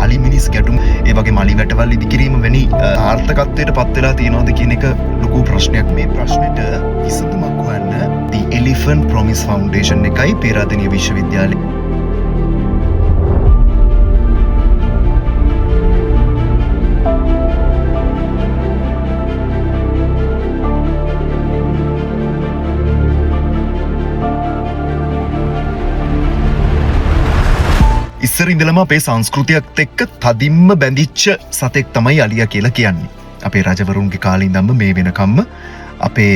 අලි මිනිස් ගැටුම් ඒ වගේ මලි වැටවල් ඉදිකිරීම වැනි ආර්ථකත්වයට පත් වෙලා තියෙනවද කියන එක ලොකු ප්‍රශ්නයක්. මේ ප්‍රශ්නෙට විසඳුමක් හොයන්න The Elephant Promise Foundation එකයි පේරාදෙණිය විශ්වවිද්‍යාලය ඉස්සර ඉඳලම අපේ සංස්කෘතියත් එක්ක තදින්ම බැඳිච්ච සතෙක් තමයි අලියා කියලා කියන්නේ. අපේ රජවරුන්ගේ කාලේ ඉඳන්ම මේ වෙනකම්ම අපේ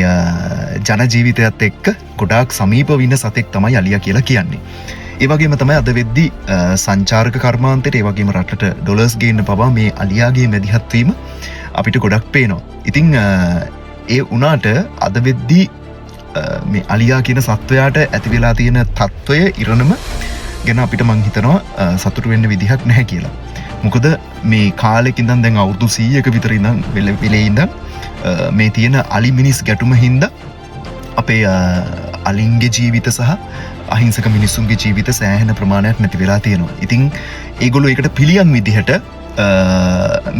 ජන ජීවිතයත් එක්ක ගොඩාක් සමීපව ඉන්න සතෙක් තමයි අලියා කියලා කියන්නේ. ඒ වගේම තමයි අද වෙද්දී සංචාරක කර්මාන්තයට ඒ වගේම රටට ඩොලර්ස් ගේන්න පවා මේ අලියාගේ මැදිහත් වීම අපිට ගොඩක් පේනවා. ඉතින් ඒ වුණාට අද වෙද්දී මේ අලියා කියන සත්වයාට ඇති වෙලා තියෙන තත්ත්වය ඉරණම ගැන අපිට මං හිතනවා සතුටු වෙන්න විදිහක් නැහැ කියලා. මොකද මේ කාලෙක ඉඳන් දැන් අවුරුදු 100ක විතර ඉඳන් වෙලේ ඉඳන් මේ තියෙන අලි මිනිස් ගැටුම හින්දා අපේ අලින්ගේ ජීවිත සහ අහිංසක මිනිසුන්ගේ ජීවිත සෑහෙන ප්‍රමාණයක් නැති වෙලා තියෙනවා. ඉතින් ඒගොල්ලෝ ඒකට පිළියම් විදිහට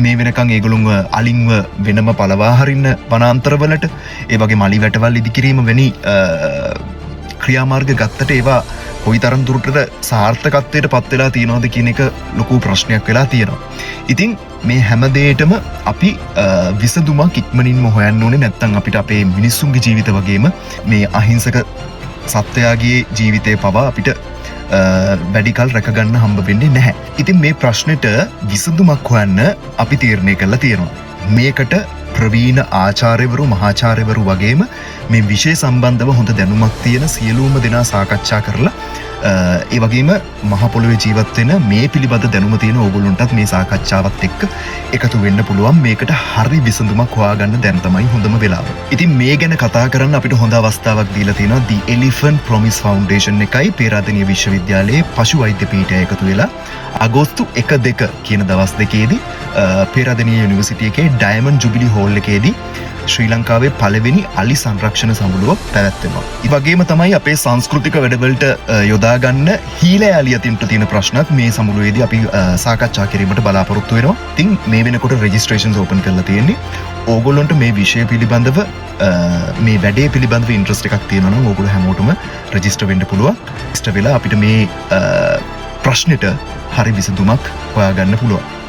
මේ වෙනකන් ඒගොල්ලොන්ව අලින්ව වෙනම පළවා හරින්න වනාන්තරවලට ඒ වගේ මලි වැටවල් ඉදිකිරීම වැනි ක්‍රියාමාර්ග ගත්තට ඒවා කොයි තරම් දුරට සාර්ථකත්වයට පත් වෙලා තියෙනවද කියන එක ලොකු ප්‍රශ්නයක් වෙලා තියෙනවා. ඉතින් මේ හැම දෙයකටම අපි විසඳුමක් ඉක්මනින්ම හොයන්න ඕනේ. නැත්නම් අපිට අපේ මිනිස්සුන්ගේ ජීවිත වගේම මේ අහිංසක සත්වයාගේ ජීවිතේ පවා අපිට වැඩිකල් රැකගන්න හම්බ වෙන්නේ නැහැ. ඉතින් මේ ප්‍රශ්නෙට විසඳුමක් හොයන්න අපි තීරණය කරලා තියෙනවා. මේකට ප්‍රවීණ ආචාර්යවරු මහාචාර්යවරු වගේම මේ විෂය සම්බන්ධව හොඳ දැනුමක් තියෙන සියලුම දෙනා සාකච්ඡා කරලා ඒ වගේම මහ පොළොවේ ජීවත් වෙන මේ පිළිබඳ දැනුම තියෙන ඕගොල්ලන්ටත් මේ සාකච්ඡාවත් එක්ක එකතු වෙන්න පුළුවන්. මේකට හරි විසඳුමක් හොයාගන්න දැන් තමයි හොඳම වෙලාව. ඉතින් මේ ගැන කතා කරන්න අපිට හොඳ අවස්ථාවක් දීලා තියෙනවා The Elephant Promise Foundation එකයි පේරාදෙණිය විශ්වවිද්‍යාලයේ පශු වෛද්‍ය පීඨය එකතු වෙලා අගෝස්තු 1-2 කියන දවස් දෙකේදී පේරාදෙණිය යුනිවර්සිටි එකේ ඩයමන්ඩ් ජුබිලි හෝල් එකේදී ශ්‍රී ලංකාවේ පළවෙනි අලි සංරක්ෂණ සමුළුවක් පැවැත්වෙනවා. ඒ වගේම තමයි අපේ සංස්කෘතික වැඩවලට යොදා ගන්න හීලෑ අලියතින්ට තියෙන ප්‍රශ්නත් මේ සමුළුවේදී අපි සාකච්ඡා කිරීමට බලාපොරොත්තු වෙනවා. ඉතින් මේ වෙනකොට රෙජිස්ට්‍රේෂන්ස් ඕපන් කරලා තියෙන්නේ. ඕගොල්ලන්ට මේ විෂය පිළිබඳව මේ වැඩේ පිළිබඳව ඉන්ට්‍රස්ට් එකක් තියෙනවා නම් ඕගොල්ලෝ හැමෝටම රෙජිස්ටර් වෙන්න පුළුවන්. රෙජිස්ටර් වෙලා අපිට මේ ප්‍රශ්නෙට හරි විසඳුමක් හොයාගන්න පුළුවන්.